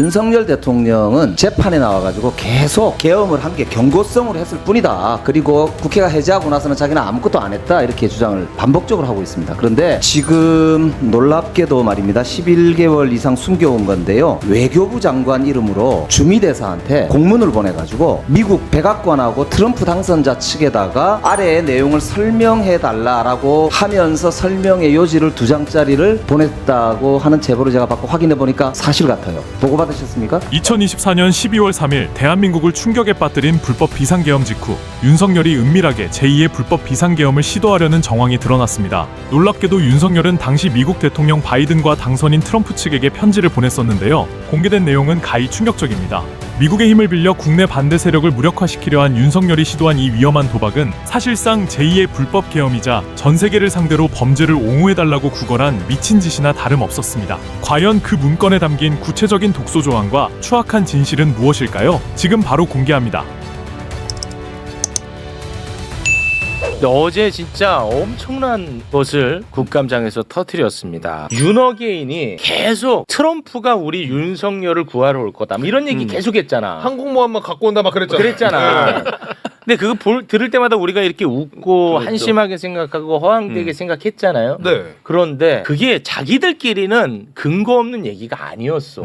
윤석열 대통령은 재판에 나와가지고 계속 계엄을 한 게 경고성으로 했을 뿐이다. 그리고 국회가 해제하고 나서는 자기는 아무것도 안 했다. 이렇게 주장을 반복적으로 하고 있습니다. 그런데 지금 놀랍게도 말입니다. 11개월 이상 숨겨온 건데요. 외교부 장관 이름으로 주미대사한테 공문을 보내가지고 미국 백악관하고 트럼프 당선자 측에다가 아래의 내용을 설명해달라라고 하면서 설명의 요지를 2장짜리를 보냈다고 하는 제보를 제가 받고 확인해보니까 사실 같아요. 보고 받으셨습니까? 2024년 12월 3일 대한민국을 충격에 빠뜨린 불법 비상계엄 직후 윤석열이 은밀하게 제2의 불법 비상계엄을 시도하려는 정황이 드러났습니다. 놀랍게도 윤석열은 당시 미국 대통령 바이든과 당선인 트럼프 측에게 편지를 보냈었는데요. 공개된 내용은 가히 충격적입니다. 미국의 힘을 빌려 국내 반대 세력을 무력화시키려 한 윤석열이 시도한 이 위험한 도박은 사실상 제2의 불법 계엄이자 전 세계를 상대로 범죄를 옹호해달라고 구걸한 미친 짓이나 다름없었습니다. 과연 그 문건에 담긴 구체적인 독소 조항과 추악한 진실은 무엇일까요? 지금 바로 공개합니다. 어제 진짜 엄청난 것을 국감장에서 터뜨렸습니다. 윤어게인이 계속 트럼프가 우리 윤석열을 구하러 올 거다. 이런 얘기 계속했잖아. 항공모함만 갖고 온다 막 그랬잖아. 근데 그거 들을 때마다 우리가 이렇게 웃고 그렇죠. 한심하게 생각하고 허황되게 생각했잖아요. 네. 그런데 그게 자기들끼리는 근거 없는 얘기가 아니었어.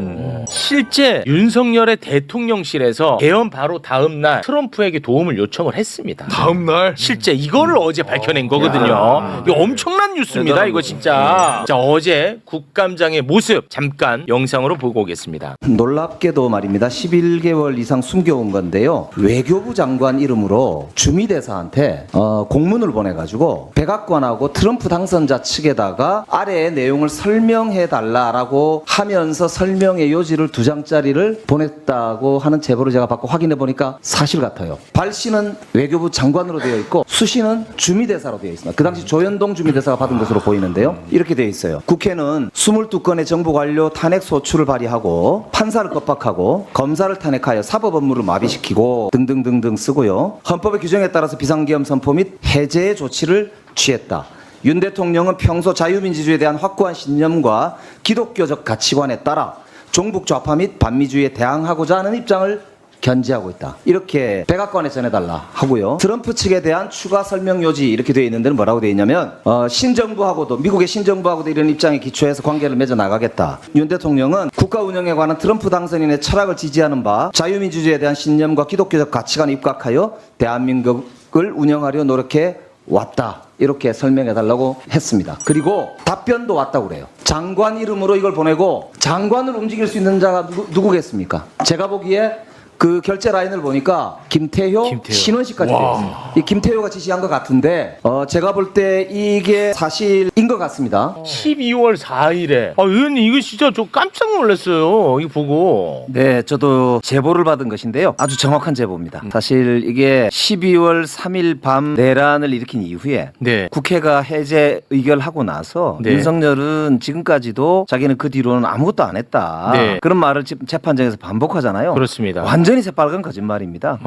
실제 윤석열의 대통령실에서 개헌 바로 다음 날 트럼프에게 도움을 요청을 했습니다. 다음 날 실제 이거를 어제 밝혀낸 거거든요. 이거 엄청난 뉴스입니다. 이거 진짜. 자, 어제 국감장의 모습 잠깐 영상으로 보고 오겠습니다. 놀랍게도 말입니다. 11개월 이상 숨겨온 건데요. 외교부 장관 이름으로 주미대사한테 공문을 보내가지고 백악관하고 트럼프 당선자 측에다가 아래의 내용을 설명해달라라고 하면서 설명의 요지를 2장짜리를 보냈다고 하는 제보를 제가 받고 확인해보니까 사실 같아요. 발 씨는 외교부 장관으로 되어 있고 수 씨는 주미대사로 되어 있습니다. 그 당시 조현동 주미대사가 받은 것으로 보이는데요. 이렇게 되어 있어요. 국회는 22건의 정부 관료 탄핵 소추를 발의하고 판사를 겁박하고 검사를 탄핵하여 사법 업무를 마비시키고 등등등등 쓰고요. 헌법의 규정에 따라서 비상계엄 선포 및 해제의 조치를 취했다. 윤 대통령은 평소 자유민주주의에 대한 확고한 신념과 기독교적 가치관에 따라 종북 좌파 및 반미주의에 대항하고자 하는 입장을 견지하고 있다. 이렇게 백악관에 전해달라 하고요. 트럼프 측에 대한 추가 설명 요지 이렇게 되어 있는 데는 뭐라고 되어 있냐면 신정부하고도 미국의 신정부하고도 이런 입장에 기초해서 관계를 맺어 나가겠다. 윤 대통령은 국가 운영에 관한 트럼프 당선인의 철학을 지지하는 바 자유민주주의에 대한 신념과 기독교적 가치관에 입각하여 대한민국을 운영하려 노력해 왔다. 이렇게 설명해달라고 했습니다. 그리고 답변도 왔다고 그래요. 장관 이름으로 이걸 보내고 장관을 움직일 수 있는 자가 누구겠습니까? 제가 보기에 그 결제 라인을 보니까 김태효. 신원식까지 되어 있어요. 이 김태효가 지시한 것 같은데 제가 볼 때 이게 사실인 것 같습니다. 12월 4일에 의원님 이거 진짜 저 깜짝 놀랐어요. 이거 보고. 네, 저도 제보를 받은 것인데요. 아주 정확한 제보입니다. 사실 이게 12월 3일 밤 내란을 일으킨 이후에 네. 국회가 해제 의결하고 나서 네. 윤석열은 지금까지도 자기는 그 뒤로는 아무것도 안 했다. 네. 그런 말을 지금 재판장에서 반복하잖아요. 그렇습니다. 완전히 새빨간 거짓말입니다.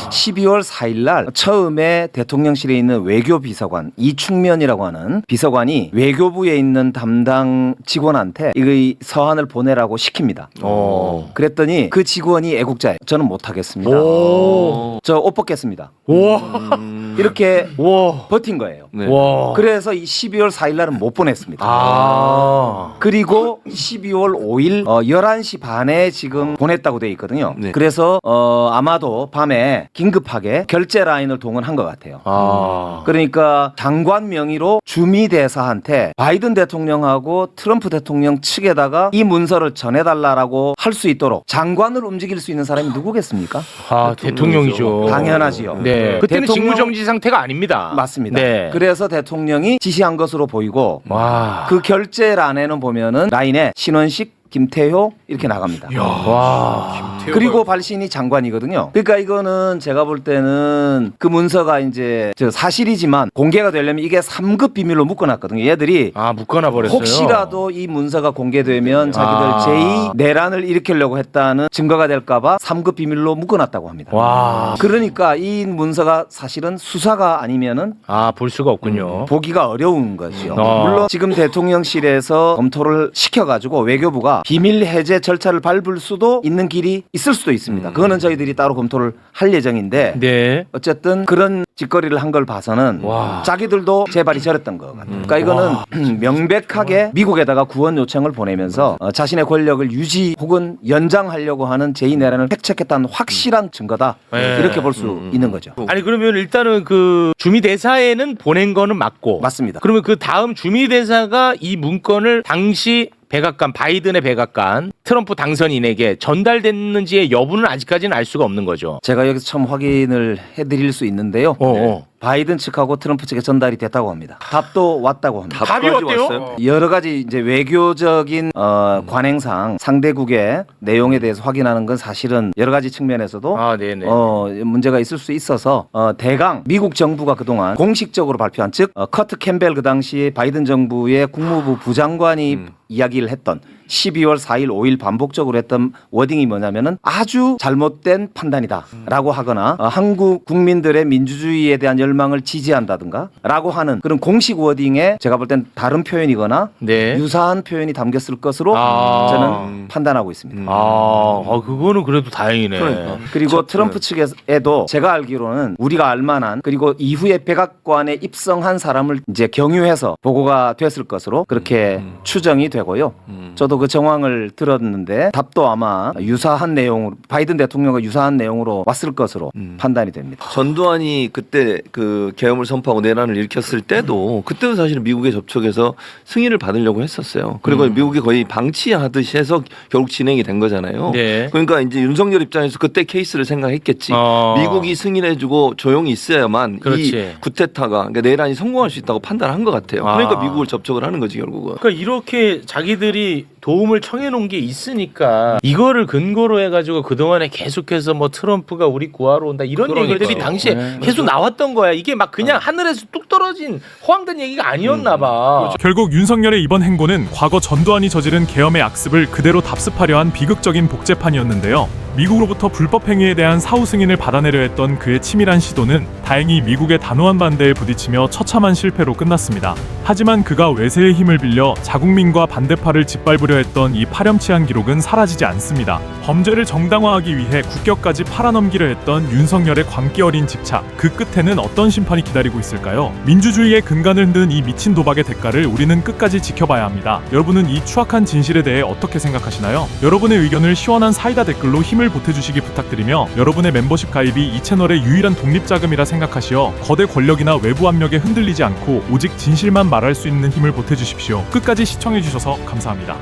12월 4일 날 처음에 대통령실에 있는 외교비서관 이충면이라고 하는 비서관이 외교부에 있는 담당 직원한테 이 서한을 보내라고 시킵니다. 그랬더니 그 직원이 애국자예요. 저는 못하겠습니다. 저 옷 벗겠습니다. 이렇게 버틴 거예요. 네. 그래서 이 12월 4일 날은 못 보냈습니다. 그리고 12월 5일 11시 반에 지금 보냈다고 돼 있거든요. 네. 그래서 아마도 밤에 긴급하게 결제 라인을 동원한 것 같아요. 그러니까 장관 명의로 주미대사한테 바이든 대통령하고 트럼프 대통령 측에다가 이 문서를 전해달라고 할 수 있도록 장관을 움직일 수 있는 사람이 누구겠습니까? 대통령이죠. 당연하지요. 네. 그때는 대통령- 직무정지 상태가 아닙니다. 맞습니다. 네. 그래서 대통령이 지시한 것으로 보이고 그 결제란에는 보면은 라인에 신원식, 김태효 이렇게 나갑니다. 그리고 발신이 장관이거든요. 그러니까 이거는 제가 볼 때는 그 문서가 이제 사실이지만 공개가 되려면 이게 3급 비밀로 묶어놨거든요. 얘들이 묶어놔 버렸어요. 혹시라도 이 문서가 공개되면 자기들 제2 내란을 일으키려고 했다는 증거가 될까봐 3급 비밀로 묶어놨다고 합니다. 그러니까 이 문서가 사실은 수사가 아니면은 볼 수가 없군요. 보기가 어려운 것이요. 물론 지금 대통령실에서 검토를 시켜가지고 외교부가 정부가 비밀 해제 절차를 밟을 수도 있는 길이 있을 수도 있습니다. 그거는 저희들이 따로 검토를 할 예정인데 네. 어쨌든 그런 짓거리를 한 걸 봐서는 와. 자기들도 재발이 저렸던 것 같아요. 그러니까 이거는 명백하게 미국에다가 구원 요청을 보내면서 자신의 권력을 유지 혹은 연장하려고 하는 제2내란을 획책했다는 확실한 증거다. 네. 이렇게 볼 수 있는 거죠. 아니 그러면 일단은 그 주미대사에는 보낸 거는 맞고 맞습니다. 그러면 그 다음 주미대사가 이 문건을 당시 백악관 바이든의 백악관 트럼프 당선인에게 전달됐는지의 여부는 아직까지는 알 수가 없는 거죠. 제가 여기서 처음 확인을 해드릴 수 있는데요. 바이든 측하고 트럼프 측에 전달이 됐다고 합니다. 답도 왔다고 합니다. 답이 왔대요? 여러 가지 이제 외교적인 관행상 상대국의 내용에 대해서 확인하는 건 사실은 여러 가지 측면에서도 네네. 문제가 있을 수 있어서 대강 미국 정부가 그동안 공식적으로 발표한 즉 커트 캠벨 그 당시 바이든 정부의 국무부 부장관이 이야기를 했던 12월 4일 5일 반복적으로 했던 워딩이 뭐냐면은 아주 잘못된 판단이다라고 하거나 한국 국민들의 민주주의에 대한 열망을 지지한다든가 라고 하는 그런 공식 워딩에 제가 볼 땐 다른 표현이거나 네. 유사한 표현이 담겼을 것으로 저는 판단하고 있습니다. 그거는 그래도 다행이네. 그리고 트럼프 측에도 제가 알기로는 우리가 알만한 그리고 이후에 백악관에 입성한 사람을 이제 경유해서 보고가 됐을 것으로 그렇게 추정이 되고요. 저도 그 정황을 들었는데 답도 아마 유사한 내용으로 바이든 대통령과 유사한 내용으로 왔을 것으로 판단이 됩니다. 전두환이 그때 그 계엄을 선포하고 내란을 일으켰을 때도 그때도 사실은 미국에 접촉해서 승인을 받으려고 했었어요. 그리고 미국이 거의 방치하듯이 해서 결국 진행이 된 거잖아요. 네. 그러니까 이제 윤석열 입장에서 그때 케이스를 생각했겠지. 미국이 승인해주고 조용히 있어야만 그렇지. 이 쿠데타가 그러니까 내란이 성공할 수 있다고 판단한 것 같아요. 그러니까 미국을 접촉을 하는 거지 결국은. 그러니까 이렇게 자기들이 도움을 청해 놓은 게 있으니까 이거를 근거로 해가지고 그동안에 계속해서 뭐 트럼프가 우리 구하러 온다 이런 얘기들이 당시에 계속 나왔던 거야. 이게 막 그냥 하늘에서 뚝 떨어진 허황된 얘기가 아니었나 봐. 결국 윤석열의 이번 행보는 과거 전두환이 저지른 계엄의 악습을 그대로 답습하려 한 비극적인 복제판이었는데요. 미국으로부터 불법 행위에 대한 사후 승인을 받아내려 했던 그의 치밀한 시도는 다행히 미국의 단호한 반대에 부딪히며 처참한 실패로 끝났습니다. 하지만 그가 외세의 힘을 빌려 자국민과 반대파를 짓밟으려 했던 이 파렴치한 기록은 사라지지 않습니다. 범죄를 정당화하기 위해 국격까지 팔아넘기려 했던 윤석열의 광기 어린 집착, 그 끝에는 어떤 심판이 기다리고 있을까요? 민주주의의 근간을 흔든 이 미친 도박의 대가를 우리는 끝까지 지켜봐야 합니다. 여러분은 이 추악한 진실에 대해 어떻게 생각하시나요? 여러분의 의견을 시원한 사이다 댓글로 힘을 보태주시기 부탁드리며 여러분의 멤버십 가입이 이 채널의 유일한 독립자금이라 생각하시어 거대 권력이나 외부 압력에 흔들리지 않고 오직 진실만 말할 수 있는 힘을 보태주십시오. 끝까지 시청해주셔서 감사합니다.